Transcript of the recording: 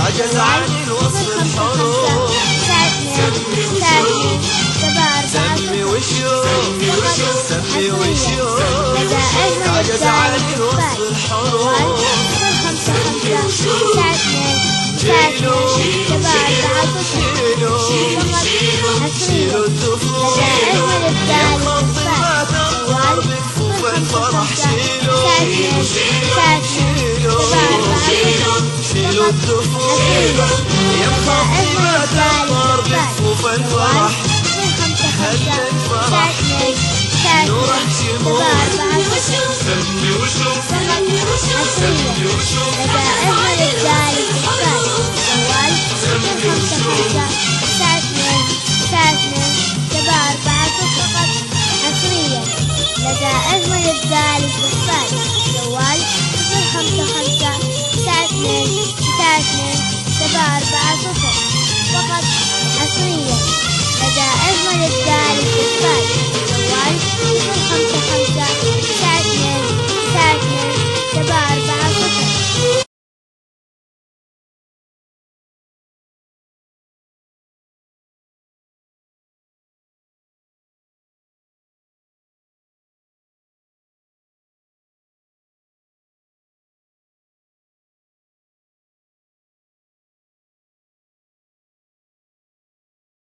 عجز عن الوصف الحروف. سمي وشوف سمي وشوف عجز عن الوصف الحروف. شيلوا الدفوف يا خط ما تنظر بكفوف الفرح. شيلوا الدفوف يا خط ما تنظر بكفوف الفرح. خلى الفرح نوره شموع. سمي وشوف سمي وشوف سمي وشوف لدى أجمل الذلك بالفعل. جوال 055-92-92-740 فقط حصريا لدى أجمل الذلك بالفعل.